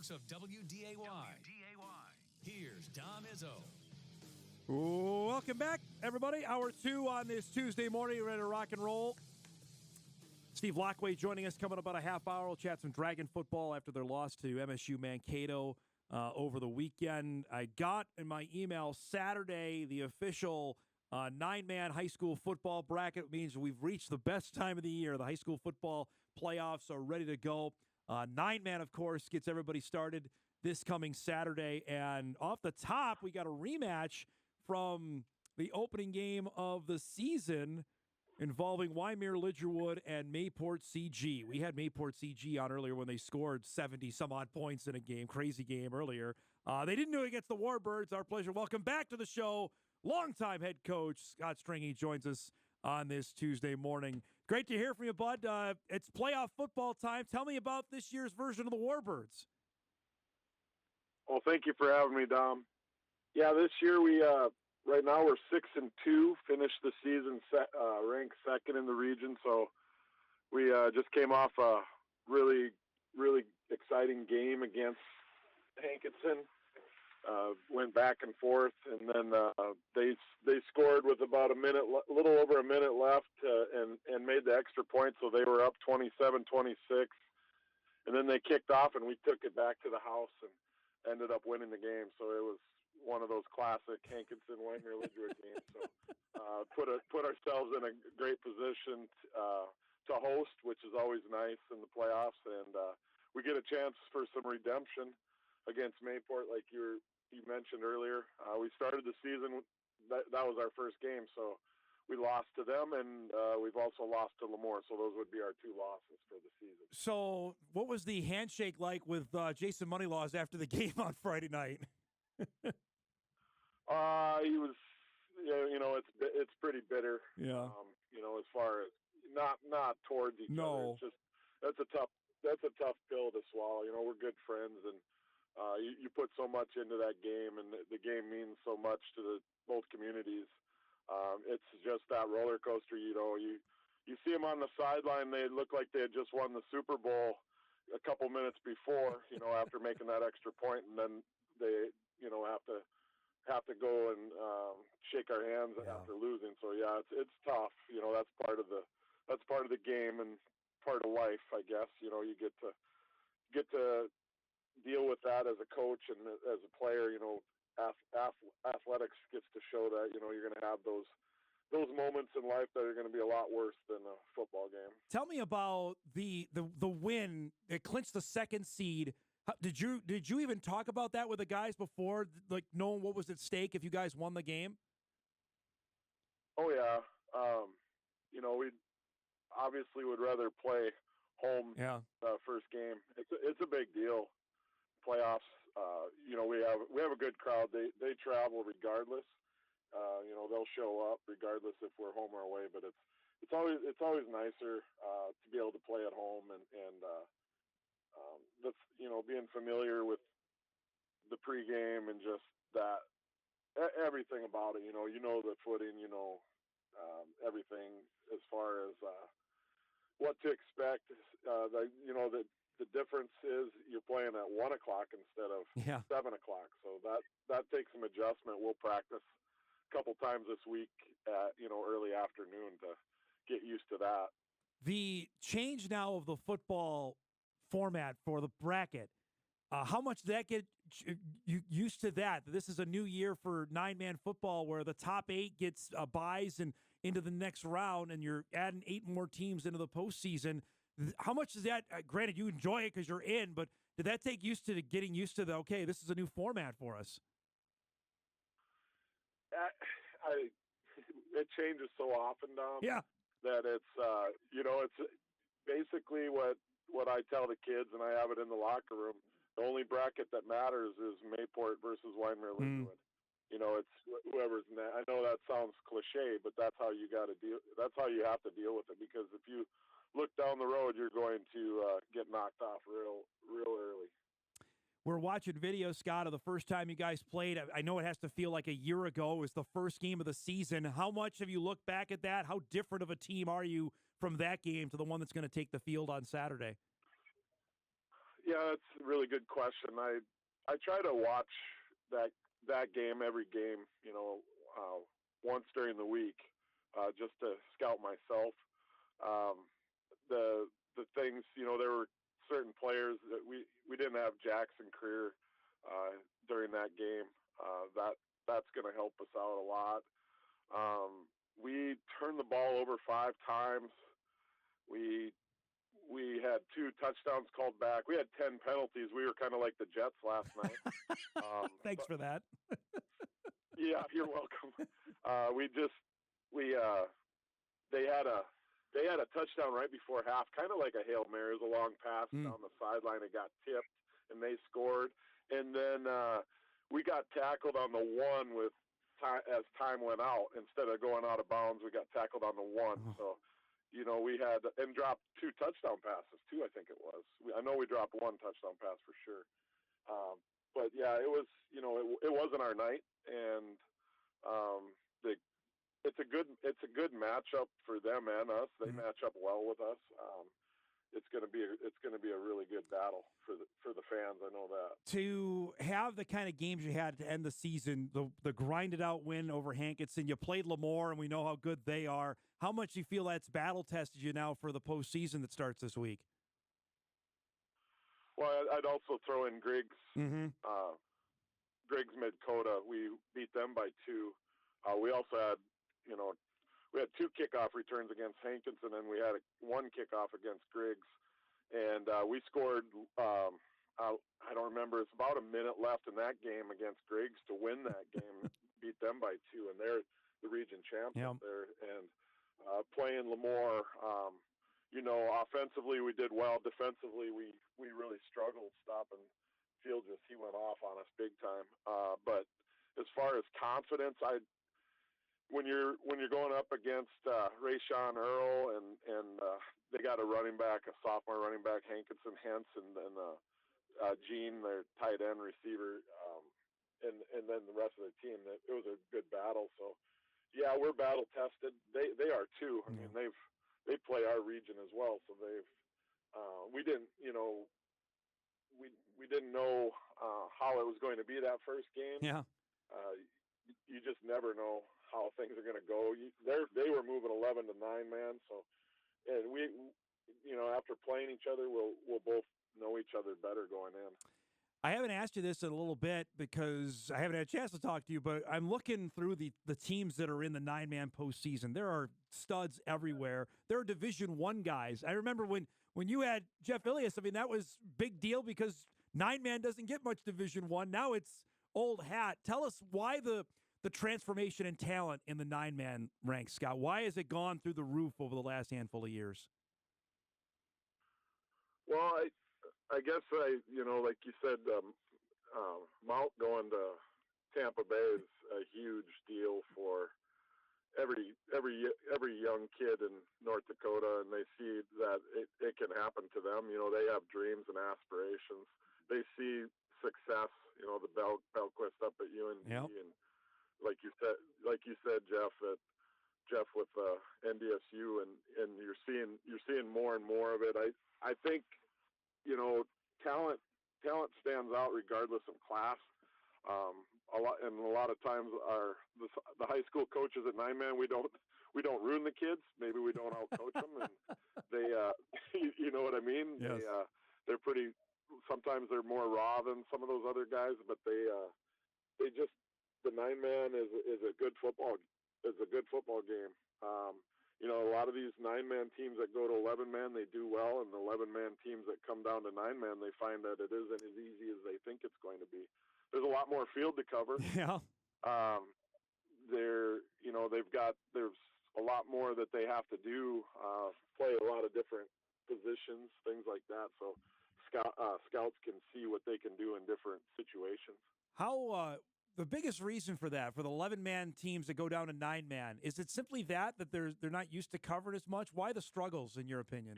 networks of WDAY. Here's Dom Izzo. Welcome back, everybody. Hour 2 on this Tuesday morning. Ready to rock and roll. Steve Lockway joining us coming up about a half hour. We'll chat some Dragon football after their loss to MSU Mankato over the weekend. I got in my email Saturday the official 9-man high school football bracket. It means we've reached the best time of the year. The high school football playoffs are ready to go. 9-man, of course, gets everybody started this coming Saturday. And off the top, we got a rematch from the opening game of the season involving Wyndmere-Lidgerwood and Mayport CG. We had Mayport CG on earlier when they scored 70-some-odd points in a game, crazy game earlier. They didn't do it against the Warbirds. Our pleasure. Welcome back to the show. Longtime head coach Scott Strenge joins us on this Tuesday morning. Great to hear from you, bud. It's playoff football time. Tell me about this year's version of the Warbirds. Well, thank you for having me, Dom. Yeah, this year we right now we're 6-2. Finished the season ranked second in the region. So we just came off a really exciting game against Hankinson. Went back and forth, and then they scored with about a little over a minute left, and made the extra point. So they were up 27-26, and then they kicked off, and we took it back to the house and ended up winning the game. So it was one of those classic Hankinson Wyndmere-Lidgerwood games. So put ourselves in a great position to host, which is always nice in the playoffs, and we get a chance for some redemption against Mayport, like you mentioned earlier. We started the season, that was our first game, so we lost to them, and we've also lost to Lemoore, so those would be our 2 losses for the season. So what was the handshake like with Jason Moneylaws after the game on Friday night? He was, it's pretty bitter. Yeah. As far as not towards each other. It's just that's a tough pill to swallow. We're good friends, and you put so much into that game, and the game means so much to both communities. It's just that roller coaster. You see them on the sideline; they look like they had just won the Super Bowl a couple minutes before. After making that extra point, and then they have to go and shake our hands after losing. So yeah, it's tough. That's part of the game and part of life, I guess. You get to deal with that as a coach and as a player. Athletics gets to show that you're going to have those moments in life that are going to be a lot worse than a football game. Tell me about the win that clinched the second seed. Did you even talk about that with the guys before, like knowing what was at stake if you guys won the game? Oh yeah, we obviously would rather play home. First game. It's a big deal. Playoffs. We have a good crowd. They travel regardless. They'll show up regardless if we're home or away. But it's always nicer to be able to play at home and that's being familiar with the pregame and just that everything about it. The footing. Everything as far as what to expect. The difference is you're playing at 1 o'clock instead of 7 o'clock. So that takes some adjustment. We'll practice a couple times this week at early afternoon to get used to that. The change now of the football format for the bracket, how much did that get you used to that? This is a new year for 9-man football where the top 8 gets buys and into the next round, and you're adding 8 more teams into the postseason. How much does that, granted you enjoy it because you're in, but did that take getting used to okay, this is a new format for us? It changes so often, Dom. Yeah. That it's it's basically what I tell the kids, and I have it in the locker room. The only bracket that matters is Mayport versus Wyndmere-Lidgerwood. It's whoever's I know that sounds cliche, but that's how you got to deal. That's how you have to deal with it, because if you look down the road, you're going to get knocked off real early. We're watching video, Scott, of the first time you guys played. I know it has to feel like a year ago. It was the first game of the season. How much have you looked back at that? How different of a team are you from that game to the one that's going to take the field on Saturday? Yeah, that's a really good question. I try to watch that game, every game, once during the week, just to scout myself. The things, there were certain players that we didn't have Jackson Career during that game. That's going to help us out a lot. We turned the ball over 5 times. We had 2 touchdowns called back. We had 10 penalties. We were kind of like the Jets last night. Thanks for that. Yeah, you're welcome. They had a touchdown right before half, kind of like a Hail Mary. It was a long pass down the sideline. It got tipped, and they scored. And then we got tackled on the 1 as time went out. Instead of going out of bounds, we got tackled on the 1. So, we had and dropped 2 touchdown passes too. I think it was. I know we dropped 1 touchdown pass for sure. But yeah, it was. It wasn't our night, and it's a good matchup for them and us. They match up well with us. It's going to be a really good battle for the fans. I know that. To have the kind of games you had to end the season, the grinded out win over Hankinson, you played Lemoore, and we know how good they are. How much do you feel that's battle tested you now for the postseason that starts this week? Well, I'd also throw in Griggs. Griggs Mid-Coda. We beat them by 2. We also had, we had 2 kickoff returns against Hankinson, and we had 1 kickoff against Griggs. And we scored, I don't remember, it's about a minute left in that game against Griggs to win that game, beat them by 2, and they're the region champs up there. And playing Lemoore, offensively we did well. Defensively, we really struggled stopping Fields. He went off on us big time. But as far as confidence, when you're going up against Rayshawn Earl and they got a running back, a sophomore running back, Hankinson Hentz, and then Gene, their tight end receiver, and then the rest of the team. It was a good battle. So yeah, we're battle tested. They are too. I mean, they play our region as well. So we didn't we didn't know how it was going to be that first game. Yeah. You just never know how things are going to go. They were moving 11 to 9 man. So, and we, after playing each other, we'll both know each other better going in. I haven't asked you this in a little bit because I haven't had a chance to talk to you, but I'm looking through the teams that are in the 9-man postseason. There are studs everywhere. There are Division I guys. I remember when you had Jeff Ilias, I mean, that was big deal because 9-man doesn't get much Division I. Now it's old hat. Tell us why the transformation in talent in the 9-man ranks, Scott. Why has it gone through the roof over the last handful of years? Well, I guess like you said, Mount going to Tampa Bay is a huge deal for every young kid in North Dakota, and they see that it can happen to them. They have dreams and aspirations. They see success. The Belquist up at UND, and like you said, Jeff with NDSU, and you're seeing more and more of it. I think talent stands out regardless of class. A lot of times the high school coaches at 9-man, we don't ruin the kids. Maybe we don't outcoach them, and they you know what I mean? Yes. They're pretty. Sometimes they're more raw than some of those other guys, but they just, the 9-man is a good football game. A lot of these 9-man teams that go to 11-man, they do well, and the 11-man teams that come down to 9-man, they find that it isn't as easy as they think it's going to be. There's a lot more field to cover. Yeah. There's a lot more that they have to do, play a lot of different positions, things like that. So scouts can see what they can do in different situations. How the biggest reason for that, for the 11-man teams that go down to 9-man, is it simply that they're not used to covering as much? Why the struggles, in your opinion?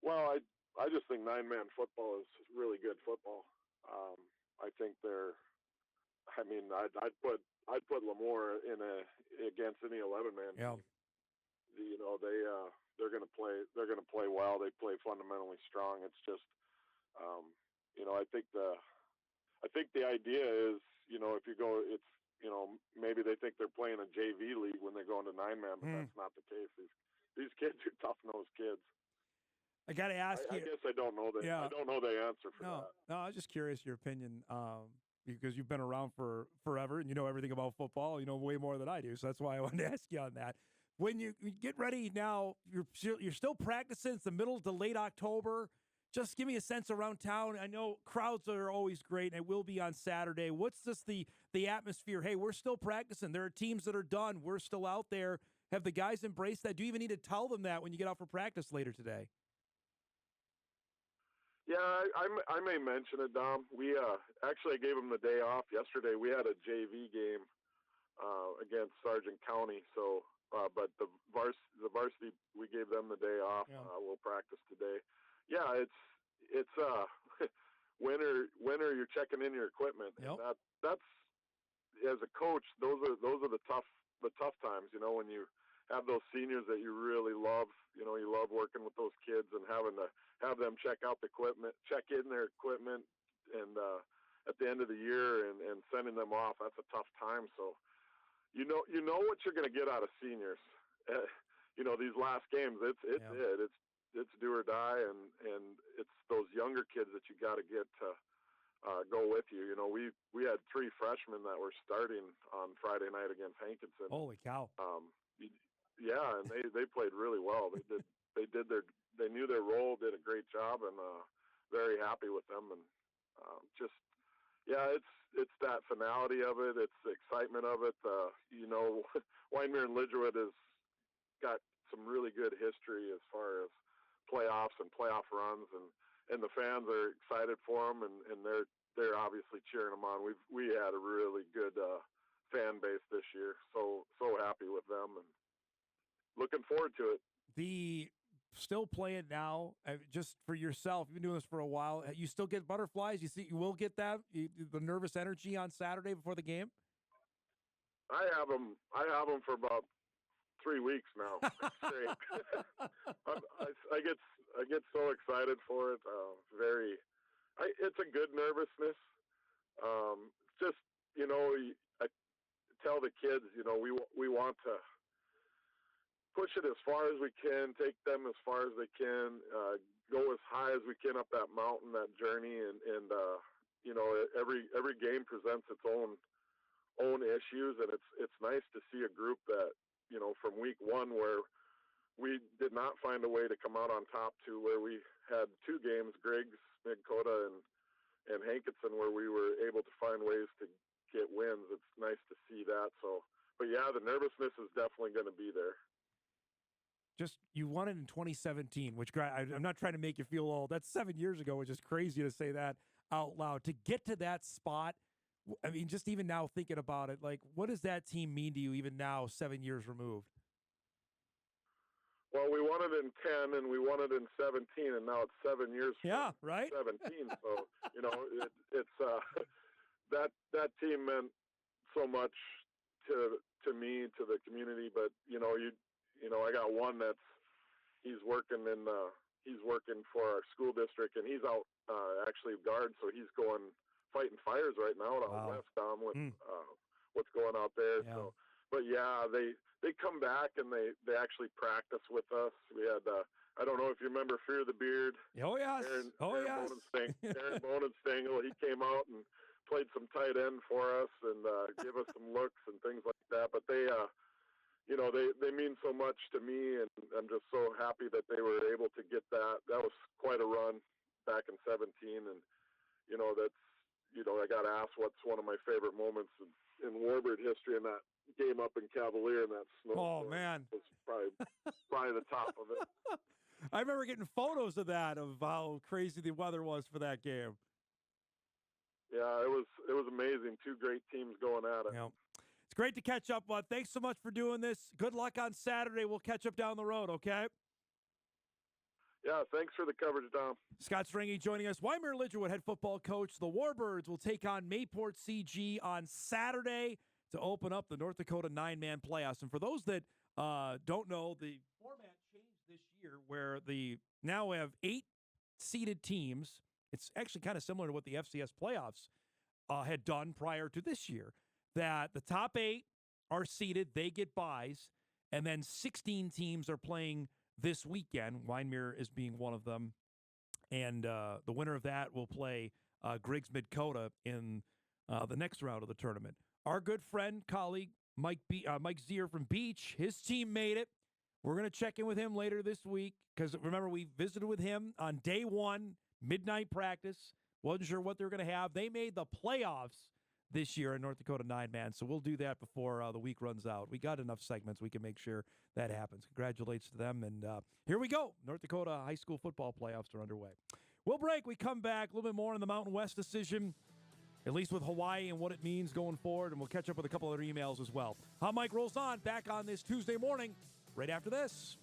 Well, I just think 9-man football is really good football. I think I'd put Lemoore against any 11-man team. they're going to play. They're going to play well. They play fundamentally strong. It's just, I think the idea is, if you go, it's, maybe they think they're playing a JV league when they go into 9-man, but that's not the case. These kids are tough-nosed kids. I got to ask you. I guess I don't know I don't know the answer for that. No, I was just curious your opinion because you've been around for forever and you know everything about football. You know way more than I do, so that's why I wanted to ask you on that. When you get ready now, you're still practicing. It's the middle to late October. Just give me a sense around town. I know crowds are always great, and it will be on Saturday. What's just the atmosphere? Hey, we're still practicing. There are teams that are done. We're still out there. Have the guys embraced that? Do you even need to tell them that when you get out for practice later today? Yeah, I may mention it, Dom. We actually I gave them the day off yesterday. We had a JV game against Sargent County, so but the varsity we gave them the day off. Yeah. We'll practice today. Yeah, it's winter. You're checking in your equipment. Yep. And that's as a coach. Those are the tough times. When you have those seniors that you really love. You love working with those kids and having to have them check out the equipment, check in their equipment, and at the end of the year and sending them off. That's a tough time. So you know what you're going to get out of seniors. These last games, it's do or die, and it's those younger kids that you got to get to go with you. We had 3 freshmen that were starting on Friday night against Hankinson. Holy cow! Yeah, and they played really well. They knew their role, did a great job, and very happy with them. And it's that finality of it. It's the excitement of it. Wyndmere-Lidgerwood has got some really good history as far as playoffs and playoff runs, and the fans are excited for them, and they're obviously cheering them on. We had a really good fan base this year, so happy with them and looking forward to it. Still playing now, just for yourself. You've been doing this for a while. You still get butterflies. You will get that the nervous energy on Saturday before the game. I have them for about 3 weeks now straight. I get so excited for it. It's a good nervousness. Just I tell the kids, we want to push it as far as we can, take them as far as they can, go as high as we can up that mountain, that journey, and every game presents its own issues, and it's nice to see a group that from week 1 where we did not find a way to come out on top to where we had 2 games, Griggs, Midkota, and Hankinson, where we were able to find ways to get wins. It's nice to see that. So, but yeah, the nervousness is definitely going to be there. You won it in 2017, which I'm not trying to make you feel old. That's 7 years ago, which is crazy to say that out loud. To get to that spot, I mean, just even now thinking about it, like, what does that team mean to you even now, 7 years removed? Well, we won it in 10, and we won it in 17, and now it's 7 years from right? 17. So, it's that team meant so much to me, to the community, but, I got one he's working for our school district, and he's out actually guard, so he's fighting fires right now out west with what's going out there. Yeah. So, but yeah, they come back and they actually practice with us. We had I don't know if you remember Fear the Beard. Oh yes. Aaron Yes. Bonenstengel, he came out and played some tight end for us and gave us some looks and things like that. But they mean so much to me, and I'm just so happy that they were able to get that. That was quite a run back in 17, and I got asked what's one of my favorite moments in Warbird history, and that game up in Cavalier and that snow. Oh man, was probably the top of it. I remember getting photos of that, of how crazy the weather was for that game. Yeah, it was amazing. 2 great teams going at it. Yep. It's great to catch up, bud. Thanks so much for doing this. Good luck on Saturday. We'll catch up down the road, okay? Yeah, thanks for the coverage, Dom. Scott Strenge joining us. Wyndmere-Lidgerwood head football coach. The Warbirds will take on Mayport CG on Saturday to open up the North Dakota 9-man playoffs. And for those that don't know, the format changed this year where now we have 8 seeded teams. It's actually kind of similar to what the FCS playoffs had done prior to this year, that the top 8 are seeded, they get buys, and then 16 teams are playing this weekend. Wyndmere is being one of them. And the winner of that will play Griggs Midkota in the next round of the tournament. Our good friend, colleague, Mike Zier from Beach, his team made it. We're going to check in with him later this week because, remember, we visited with him on day 1, midnight practice. Wasn't sure what they were going to have. They made the playoffs this year in North Dakota 9-man, so we'll do that before the week runs out. We got enough segments. We can make sure that happens. Congratulations to them, and here we go. North Dakota high school football playoffs are underway. We'll break. We come back a little bit more on the Mountain West decision, at least with Hawaii and what it means going forward, and we'll catch up with a couple other emails as well. Hot Mike rolls on, back on this Tuesday morning, right after this.